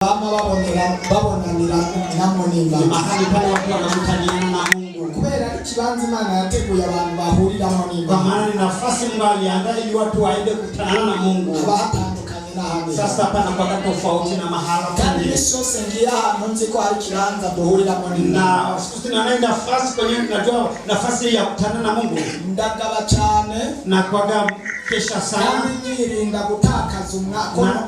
bama babonanira namwe nimba. Mahali pale watu wanakutaniana na Mungu. Kubera ikibanza Imana yateguye abantu bahuriramo nimba. Kwa maana ni nafasi Mungu aliandaa ili watu waende kukutana na Mungu. Abatandukanye n'ahandi. Sasa hapana kwa tofauti na mahala kandi Yesu ngiye ahantu nzi ko hari kibanza duhuriramo nimba. Na siku tunaenda nafasi kwenye najua nafasi ya kukutana na Mungu. Ndagaba cyane na kwaga kesha sana nirinda gutakaza umwaka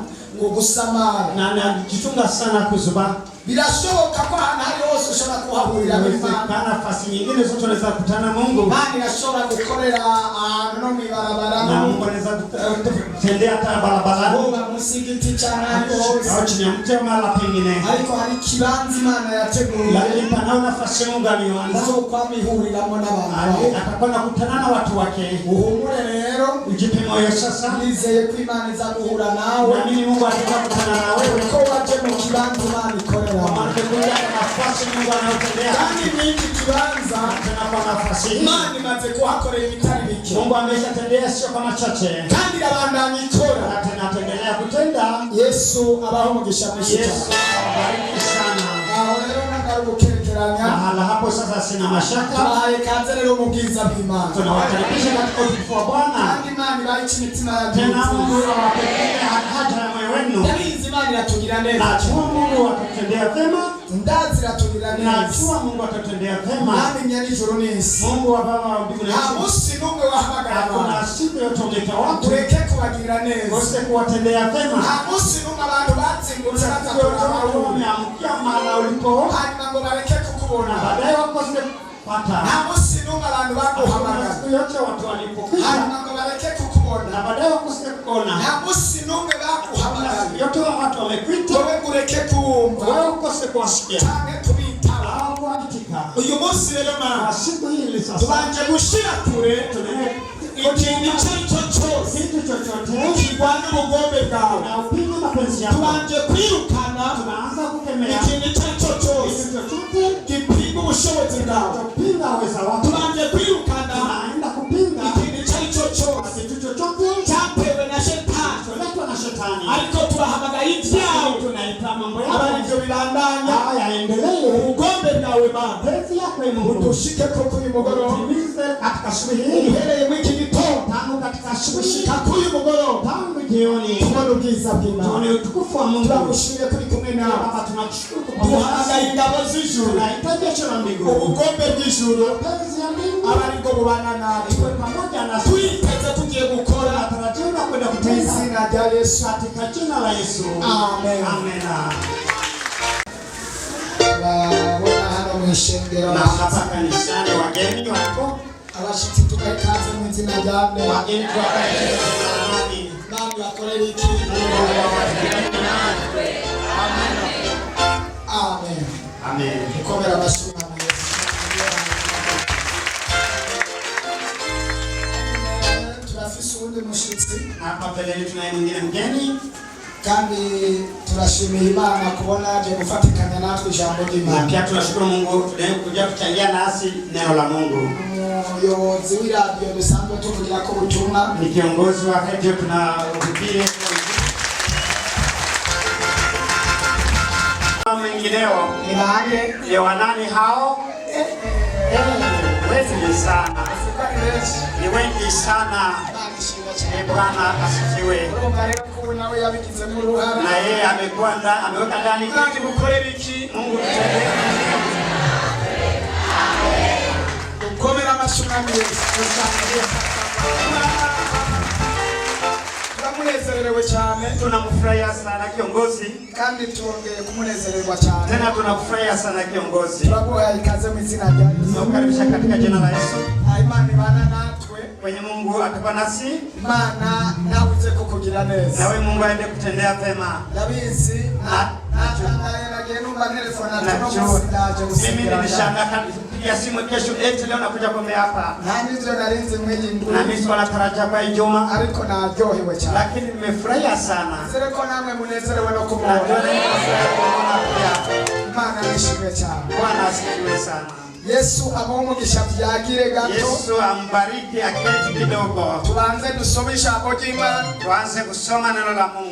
gusamara na jitunga sana kuzuba. Birashoboka ko ahantu hari hose ushobora kuhahurira n'Imana. Kana nafasi nyingine zote unaweza kukutana na Mungu. Imana irashobora gukorera ahantu no mwibarabara. Na Mungu anaweza kutendea hata barabarani. Mungu musigiti cyane hose. Au chini ya mti au mahali pengine. Ariko hari kibanza Imana yateguye. Lakini pana nafasi Mungu aliyoanza kwa mihuriramo n'abantu. Atakuwa nakutana na watu wake. Uhumure rero. Ujipe moyo sasa. Nizeye ko Imana iza guhura nawe. Na mimi Mungu atakutana na wewe. Ko waje mu kibanza Imana ikorera. Kwa maana kuna nafasi Mungu anayotendea. Kandi niki kibanza tena kwa nafasi hii. Imana imaze kuhakorera ibitari bike. Mungu ameshatendea sio kama chache. Kandi abandanya ikora. Na tena atendelea kutenda. Yesu abaho umugisha mwinshi. Yesu awabariki sana. Aho rero nakarubukerekeranya. Mahala hapo sasa sina mashaka. Tubahaye kaze rero mu bwiza bw'Imana. Tunawakaribisha katika utukufu wa Bwana. Kandi Imana ibahe imitima ya tena Mungu awapekee haja ya moyo wenu. Yabizi Imana iratugira neza. Najua Mungu atatendea vema. Ndazi iratugira neza. Najua Mungu atatendea vema. Nami nyandijuru n'isi. Mungu wa baba wa mbingu na nchi. Amusi numwe wahamagara. Hakuna siku yote umeka watu. Ureke kubagira neza. Wose kuwatendea vema. Amusi numwe abantu batsindutse batakora wameamkia mahala ulipo. Hanyuma ngo bareke kukubona. Baadaye wakose pata. Amusi numwe abantu baguhamagara. Siku yote watu walipokwisha. Hanyuma ngo bareke kukubona. Na baadaye wakose kuona. Amusi numwe baguhamagara. Siku yote watu wamekuita. Wewe ureke kuumva. Wewe ukose kuwasikia. Tange kubitaba. Au kuandika. Uyu munsi rero mana siku hii sasa. Tubanje gushira kure ikintu icyo cyose kirwanya ubugombe bwawe. Na upinga mapenzi yako. Tubanje kwirukana. Tunaanza kukemea. Ikintu icyo cyose gipinga ubushobozi bwawe. Kupinga uwezo wako. Tubanje kwirukana. Tunaenda kupinga. Ikintu icyo cyose cyatewe na shetani. Tuletwa na shetani. Ariko turahamagara ibyawe. Tunaita mambo yako. Abarivyo bibandanya. Yaendelee. Ubugombe bwawe Mana. Penzi yako Mungu. Udushike koko uyu mugoroba. Utimize katika asubuhi hii. Uhereye mu iki gitondo. Tangu katika asubuhi. Ushika kuri mugoroba. Tangu jioni. Tubone ubwiza bw'Imana. Tuone utukufu wa Mungu. Turagushimye kuri kumwe nawe. Baba tunakushukuru kwa pamoja. Duhamagaye ingabo z'ijuru. Tunahitaji jeshi la mbingu. Ubugombe bw'ijuru. Penzi ya mbingu. Abariko bubana nawe. Tuwe pamoja na twiteze tugiye gukora. Tunatarajia kwenda kutenda. Izina rya Yesu. Katika jina la Yesu. Amen. Amen. Babona hano mwishengero. Na hapa kanisani wageni wako. Abashitsi tukaikaze mu izina rya Amen. Wageni tuwakaje nani? Nani wakorera iki? Amen. Amen. Amen. Mukomera amashyi na Yesu. Turafise uwundi mushitsi. Hapa mbele tunaye mwingine mgeni. Kandi turashimiye Imana kubona aje gufatikanya natwe ijambo ry'Imana. Pia tunashukuru Mungu kuja kuchangia nasi neno la Mungu. Umuyobozi w'iradio dusanzwe tuvugira ko ubutumwa. Ni kiongozi wa radio tunahubiri. Mengineo ni nani? Ni wanani hao? Wengi sana. Ni wengi sana. Bwana asifiwe. Na yeye amekuwa ndani, ameweka ndani kandi mukorera iki? Mungu ukomera amashyi na Yesu. Turamunezerewe cyane. Tunamfurahia sana kiongozi. Kandi tuongeye kumunezererwa cyane. Tena tunakufurahia sana kiongozi. Turaguha ikaze mu izina rya Yesu. Tunakukaribisha katika jina la Yesu. Imana ibana natwe. Kwenye Mungu atakuwa nasi. Imana nawe uze kukugira neza. Nawe Mungu aende kutendea vema. Yabizi natangaye nagiye numva telefone atuno. Mimi nimeshangaa kupigia simu kesho eti leo nakuja kumbe hapa. Nani ndio narinze mwezi nduru. Na mimi swala taraja kwa Ijumaa. Ariko naryohewe cyane. Lakini nimefurahia sana. Zereko namwe munezerewe no kumubona. Imana nishimwe cyane. Bwana asifiwe sana. Yesu amugisha byagire gato. Yesu ambariki aketi kidogo. Tuanze kusoma ijambo ry'Imana. Tuanze kusoma neno la Mungu.